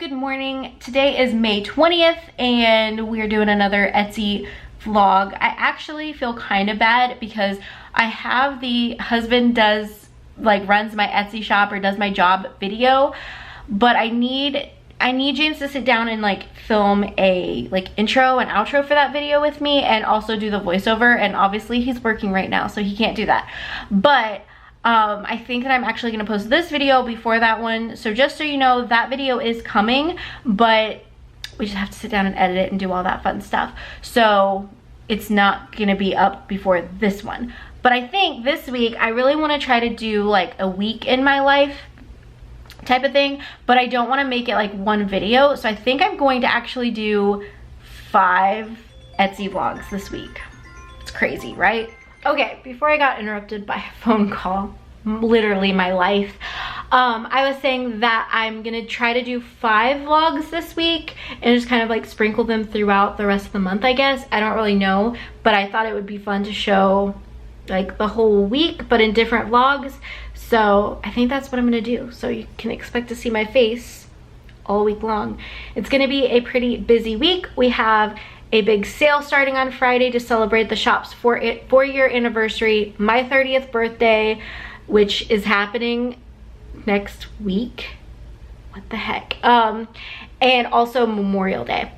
good morning. Today is May 20th and we're doing another Etsy vlog. I actually feel kind of bad because I have the husband runs my Etsy shop or does my job video, but I need James to sit down and film a intro and outro for that video with me and also do the voiceover, and obviously he's working right now so he can't do that. But I think that I'm actually going to post this video before that one. So just so you know, that video is coming, but we just have to sit down and edit it and do all that fun stuff. So it's not going to be up before this one. But I think this week I really want to try to do a week in my life type of thing, but I don't want to make it one video. So I think I'm going to actually do 5 Etsy vlogs this week. It's crazy, right? Okay, before I got interrupted by a phone call, literally my life, I was saying that I'm gonna try to do 5 vlogs this week and just kind of sprinkle them throughout the rest of the month, I guess. I don't really know, but I thought it would be fun to show the whole week, but in different vlogs. So I think that's what I'm gonna do. So you can expect to see my face all week long. It's gonna be a pretty busy week. We have a big sale starting on Friday to celebrate the shop's 4-year anniversary, my 30th birthday, which is happening next week. What the heck? And also Memorial Day.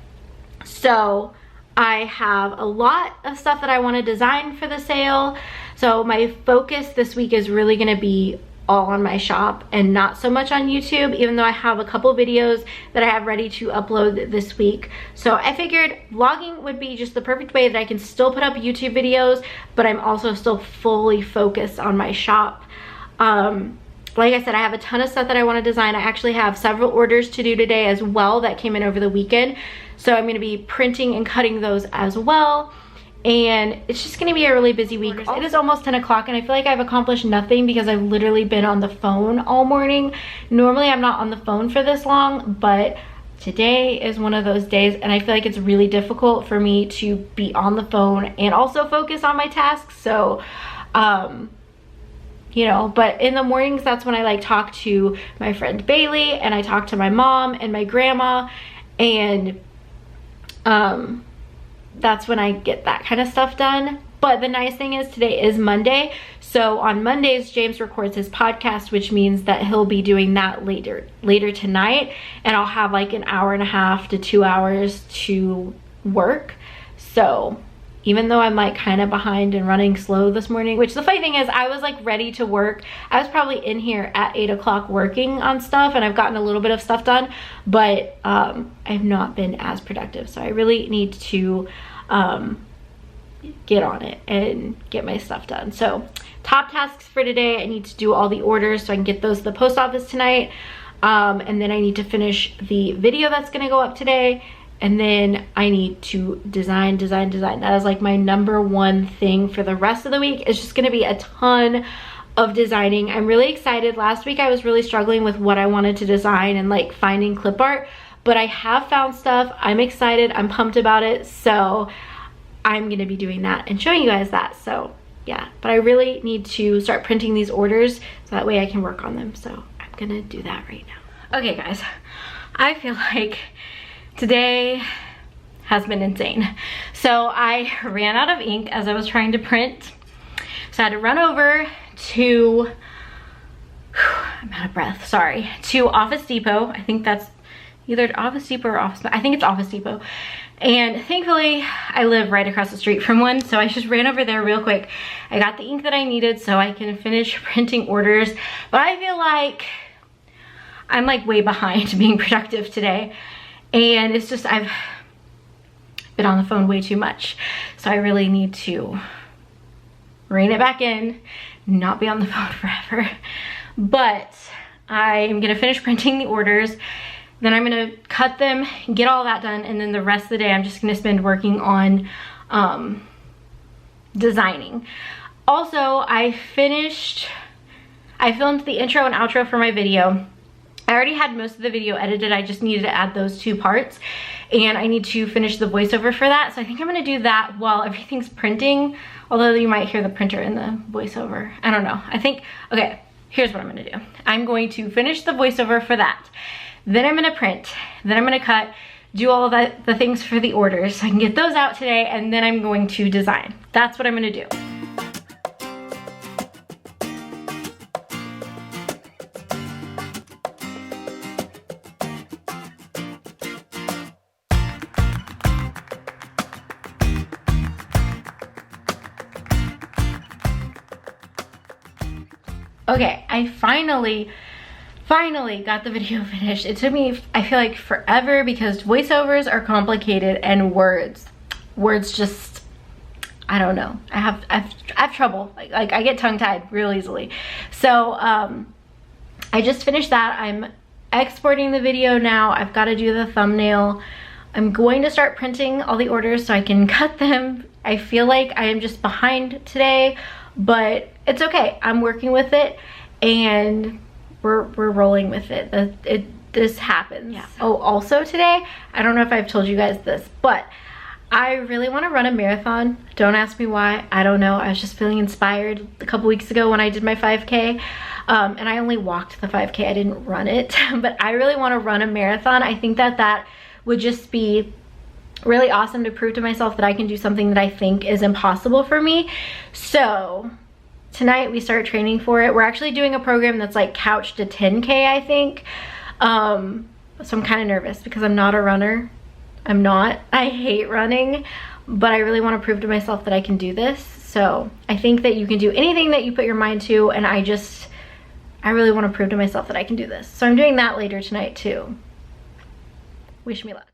So I have a lot of stuff that I want to design for the sale. So my focus this week is really going to be all on my shop and not so much on YouTube, even though I have a couple videos that I have ready to upload this week. So I figured vlogging would be just the perfect way that I can still put up YouTube videos, but I'm also still fully focused on my shop. Like I said, I have a ton of stuff that I want to design. I actually have several orders to do today as well that came in over the weekend. So I'm going to be printing and cutting those as well. And it's just going to be a really busy week. It is almost 10 o'clock and I feel like I've accomplished nothing because I've literally been on the phone all morning. Normally I'm not on the phone for this long, but today is one of those days and I feel like it's really difficult for me to be on the phone and also focus on my tasks. So, you know, but in the mornings, that's when I talk to my friend Bailey and I talk to my mom and my grandma, and that's when I get that kind of stuff done. But the nice thing is today is Monday. So on Mondays, James records his podcast, which means that he'll be doing that later tonight. And I'll have an hour and a half to 2 hours to work. So even though I'm kind of behind and running slow this morning, which the funny thing is I was ready to work. I was probably in here at 8 o'clock working on stuff and I've gotten a little bit of stuff done, but I've not been as productive. So I really need to get on it and get my stuff done. So top tasks for today, I need to do all the orders so I can get those to the post office tonight. And then I need to finish the video that's gonna go up today. And then I need to design. That is my #1 thing for the rest of the week. It's just gonna be a ton of designing. I'm really excited. Last week I was really struggling with what I wanted to design and finding clip art, but I have found stuff. I'm excited, I'm pumped about it. So I'm gonna be doing that and showing you guys that. So yeah, but I really need to start printing these orders so that way I can work on them. So I'm gonna do that right now. Okay guys, I feel like today has been insane. So I ran out of ink as I was trying to print. So I had to run over to, I'm out of breath, sorry, to Office Depot. I think that's either Office Depot or Office, I think it's Office Depot. And thankfully I live right across the street from one. So I just ran over there real quick. I got the ink that I needed so I can finish printing orders. But I feel like I'm way behind being productive today. And it's just, I've been on the phone way too much. So I really need to rein it back in, not be on the phone forever. But I'm gonna finish printing the orders. Then I'm gonna cut them, get all that done. And then the rest of the day, I'm just gonna spend working on designing. Also, I filmed the intro and outro for my video. I already had most of the video edited. I just needed to add those 2 parts and I need to finish the voiceover for that. So I think I'm gonna do that while everything's printing, although you might hear the printer in the voiceover. I don't know. I think, okay, here's what I'm gonna do. I'm going to finish the voiceover for that. Then I'm gonna print, then I'm gonna cut, do all of the things for the orders so I can get those out today, and then I'm going to design. That's what I'm gonna do. Okay, I finally got the video finished. It took me, I feel like, forever because voiceovers are complicated and words just, I don't know. I have trouble. Like I get tongue-tied real easily. So I just finished that. I'm exporting the video now. I've got to do the thumbnail. I'm going to start printing all the orders so I can cut them. I feel like I am just behind today, but it's okay. I'm working with it and we're rolling with it. This happens. Yeah. Oh, also today, I don't know if I've told you guys this, but I really want to run a marathon. Don't ask me why. I don't know. I was just feeling inspired a couple weeks ago when I did my 5K. And I only walked the 5K. I didn't run it. But I really want to run a marathon. I think that would just be really awesome to prove to myself that I can do something that I think is impossible for me. So tonight we start training for it. We're actually doing a program that's like couch to 10K, I think. So I'm kind of nervous because I'm not a runner. I'm not. I hate running, but I really want to prove to myself that I can do this. So I think that you can do anything that you put your mind to, and I really want to prove to myself that I can do this. So I'm doing that later tonight too. Wish me luck.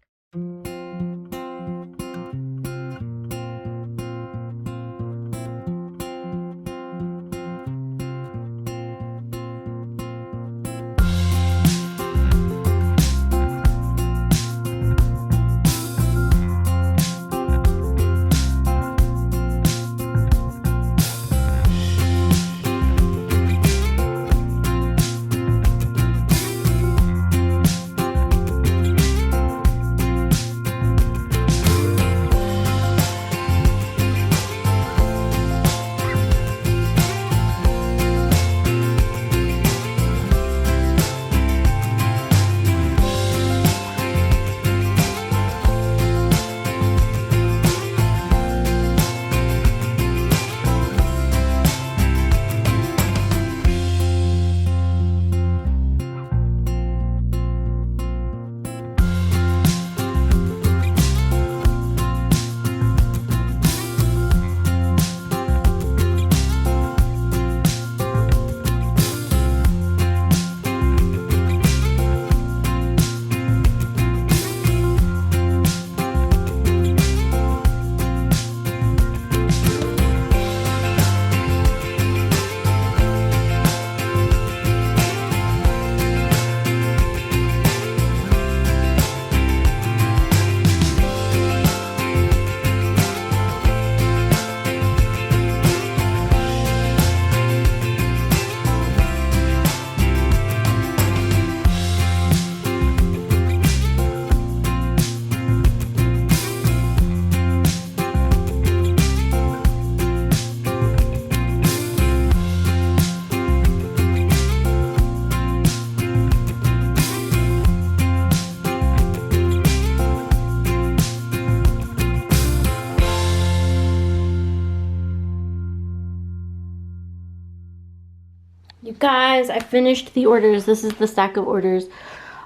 You guys, I finished the orders. This is the stack of orders.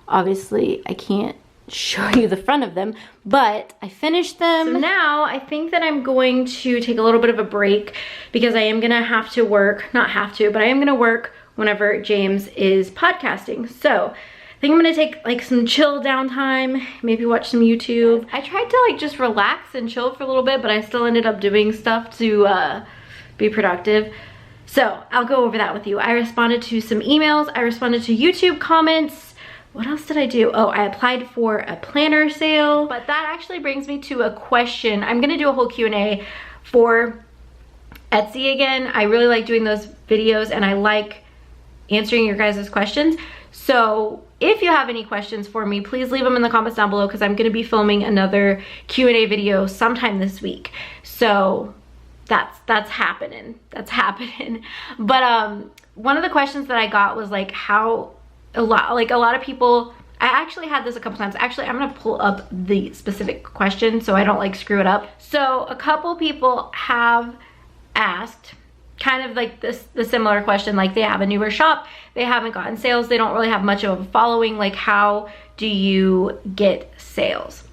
Obviously, I can't show you the front of them, but I finished them. So now I think that I'm going to take a little bit of a break because I am gonna have to work, not have to, but I am gonna work whenever James is podcasting. So I think I'm gonna take like some chill downtime, maybe watch some YouTube. I tried to like just relax and chill for a little bit, but I still ended up doing stuff to be productive. So I'll go over that with you. I responded to some emails. I responded to YouTube comments. What else did I do? Oh, I applied for a planner sale. But that actually brings me to a question. I'm gonna do a whole Q&A for Etsy again. I really like doing those videos and I like answering your guys' questions. So if you have any questions for me, please leave them in the comments down below because I'm gonna be filming another Q&A video sometime this week. So that's happening. But one of the questions that I got was like how a lot of people I actually had this a couple times. Actually, I'm gonna pull up the specific question so I don't like screw it up. So a couple people have asked kind of like the similar question, like they have a newer shop, they haven't gotten sales, they don't really have much of a following, like how do you get sales?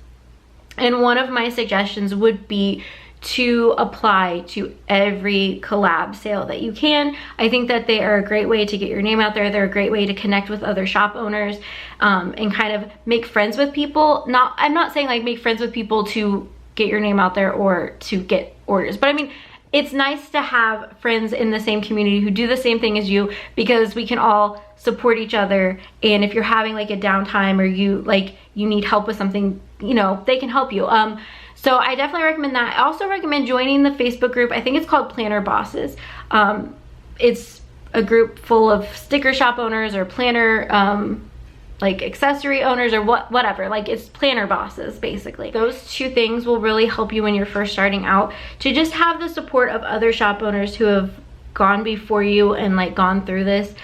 And one of my suggestions would be to apply to every collab sale that you can. I think that they are a great way to get your name out there. They're a great way to connect with other shop owners and kind of make friends with people. I'm not saying like make friends with people to get your name out there or to get orders, but I mean, it's nice to have friends in the same community who do the same thing as you, because we can all support each other. And if you're having like a downtime or you need help with something, you know, they can help you. So I definitely recommend that. I also recommend joining the Facebook group. I think it's called Planner Bosses. It's a group full of sticker shop owners or planner like accessory owners or whatever. Like, it's planner bosses basically. Those two things will really help you when you're first starting out, to just have the support of other shop owners who have gone before you and like gone through this.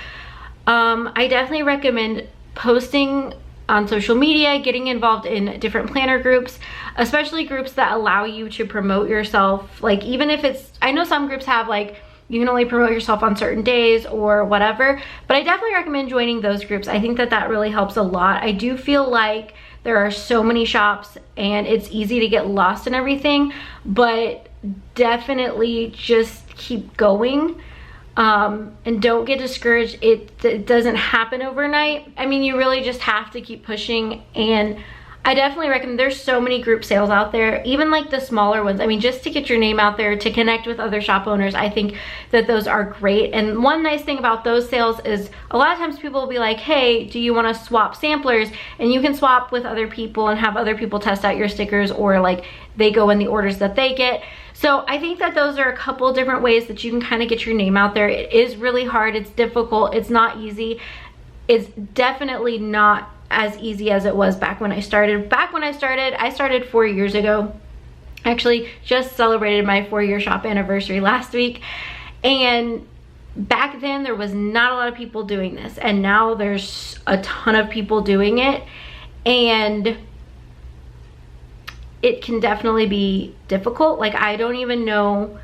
I definitely recommend posting on social media, getting involved in different planner groups, especially groups that allow you to promote yourself. Like, even if it's, I know some groups have like, you can only promote yourself on certain days or whatever, but I definitely recommend joining those groups. I think that that really helps a lot. I do feel like there are so many shops and it's easy to get lost in everything, but definitely just keep going. And don't get discouraged. It doesn't happen overnight. I mean, you really just have to keep pushing. And I definitely recommend, there's so many group sales out there, even like the smaller ones. I mean, just to get your name out there, to connect with other shop owners, I think that those are great. And one nice thing about those sales is a lot of times people will be like, hey, do you want to swap samplers? And you can swap with other people and have other people test out your stickers, or like they go in the orders that they get. So I think that those are a couple different ways that you can kind of get your name out there. It is really hard, it's difficult, it's not easy. It's definitely not as easy as it was back when I started. I started 4 years ago. Actually, just celebrated my 4-year shop anniversary last week. And back then there was not a lot of people doing this. And now there's a ton of people doing it. And it can definitely be difficult. Like, I don't even know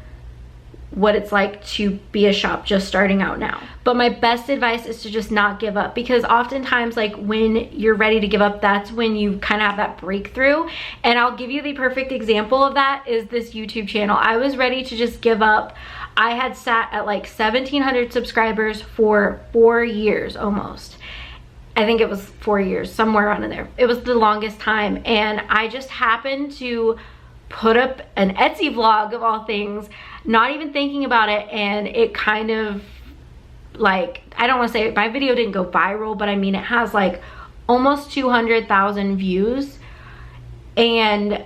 what it's like to be a shop just starting out now. But my best advice is to just not give up, because oftentimes, like, when you're ready to give up, that's when you kind of have that breakthrough. And I'll give you the perfect example of that is this YouTube channel. I was ready to just give up. I had sat at like 1,700 subscribers for 4 years almost. I think it was 4 years, somewhere around in there. It was the longest time. And I just happened to put up an Etsy vlog of all things, not even thinking about it. And it kind of, like, I don't want to say my video didn't go viral, but I mean, it has like almost 200,000 views. And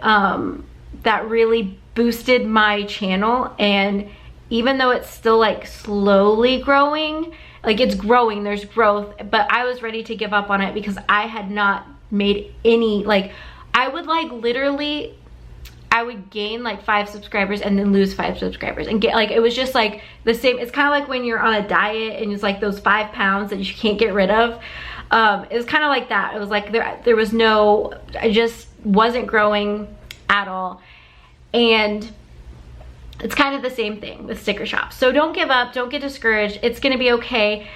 that really boosted my channel. And even though it's still like slowly growing, like it's growing, there's growth, but I was ready to give up on it because I had not made any, like, I would like literally, I would gain like 5 subscribers and then lose 5 subscribers and get, like, it was just like the same. It's kind of like when you're on a diet and it's like those 5 pounds that you can't get rid of. It was kind of like that. It was like there was no, I just wasn't growing at all. And it's kind of the same thing with sticker shops. So don't give up, don't get discouraged. It's gonna be okay.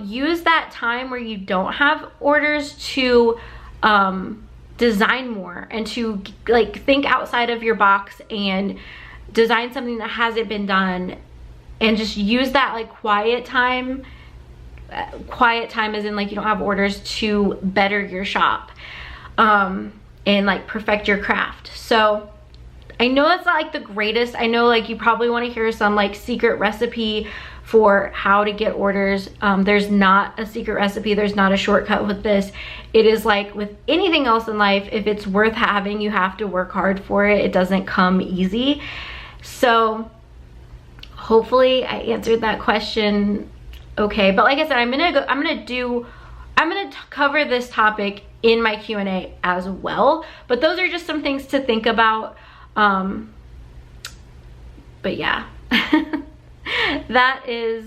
Use that time where you don't have orders to design more and to like think outside of your box and design something that hasn't been done, and just use that like quiet time as in like you don't have orders, to better your shop and like perfect your craft. So I know that's not like the greatest. I know like you probably want to hear some like secret recipe for how to get orders. There's not a secret recipe. There's not a shortcut with this. It is like with anything else in life, if it's worth having, you have to work hard for it. It doesn't come easy. So hopefully I answered that question okay. But like I said, I'm gonna cover this topic in my Q&A as well. But those are just some things to think about. But yeah, that is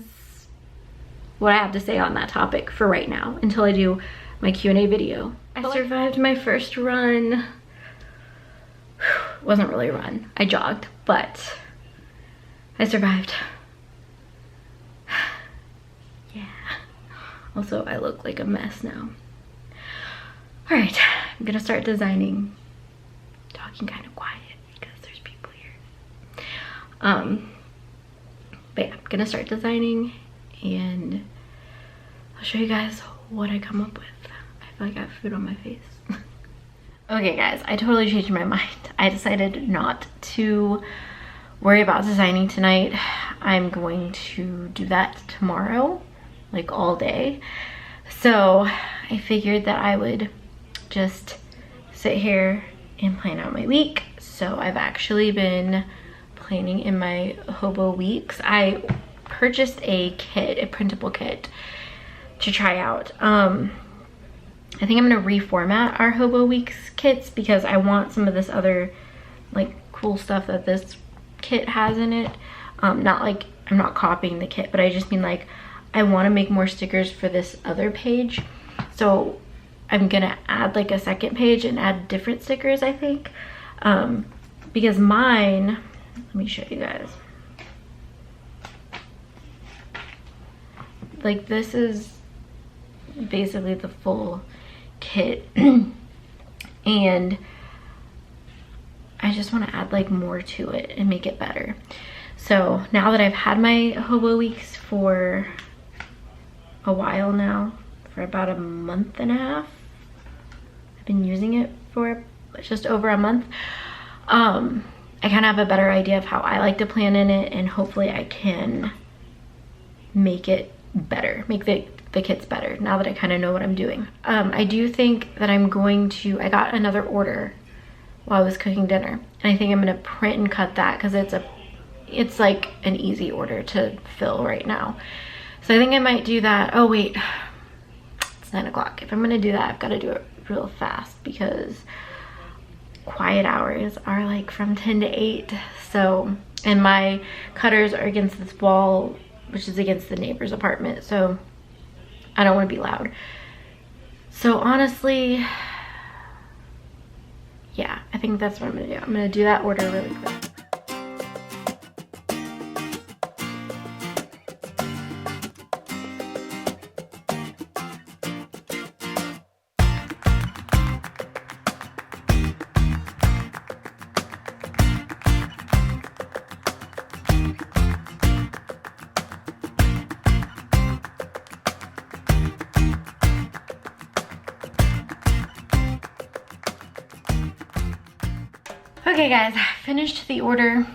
what I have to say on that topic for right now until I do my Q&A video. I survived my first run. Wasn't really a run. I jogged, but I survived. Yeah. Also, I look like a mess now. All right, I'm gonna start designing. Talking kind of quiet because there's people here. But yeah, I'm gonna start designing and I'll show you guys what I come up with. I feel like I have food on my face. Okay guys, I totally changed my mind. I decided not to worry about designing tonight. I'm going to do that tomorrow, like all day. So I figured that I would just sit here and plan out my week. So I've actually been planning in my hobo weeks. I purchased a kit, a printable kit to try out. I think I'm gonna reformat our hobo weeks kits because I want some of this other like cool stuff that this kit has in it. Not like I'm not copying the kit, but I just mean like I want to make more stickers for this other page. So I'm gonna add like a second page and add different stickers, I think. Because mine, let me show you guys. Like this is basically the full kit and I just want to add like more to it and make it better. So now that I've had my hobo weeks for a while now, for about a month and a half, I've been using it for just over a month, I kind of have a better idea of how I like to plan in it, and hopefully I can make it better, make the kits better now that I kind of know what I'm doing. I do think that I'm going to, I got another order while I was cooking dinner, and I think I'm gonna print and cut that because it's like an easy order to fill right now. So I think I might do that. Oh wait, it's 9 o'clock. If I'm gonna do that, I've got to do it real fast because quiet hours are like from 10 to 8. So, and my cutters are against this wall, which is against the neighbor's apartment. So I don't want to be loud. So honestly, yeah, I think that's what I'm gonna do. I'm gonna do that order really quick. Okay guys, I finished the order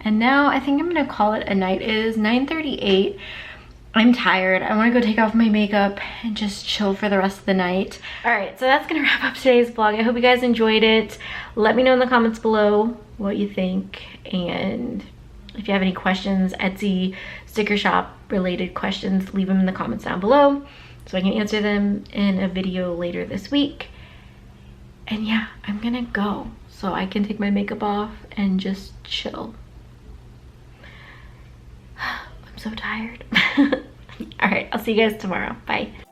and now I think I'm gonna call it a night. It is 9:38. I'm tired. I want to go take off my makeup and just chill for the rest of the night. All right, so that's gonna wrap up today's vlog. I hope you guys enjoyed it. Let me know in the comments below what you think, and if you have any questions, Etsy, sticker shop related questions, leave them in the comments down below so I can answer them in a video later this week. And yeah, I'm gonna go so I can take my makeup off and just chill. I'm so tired. All right, I'll see you guys tomorrow. Bye.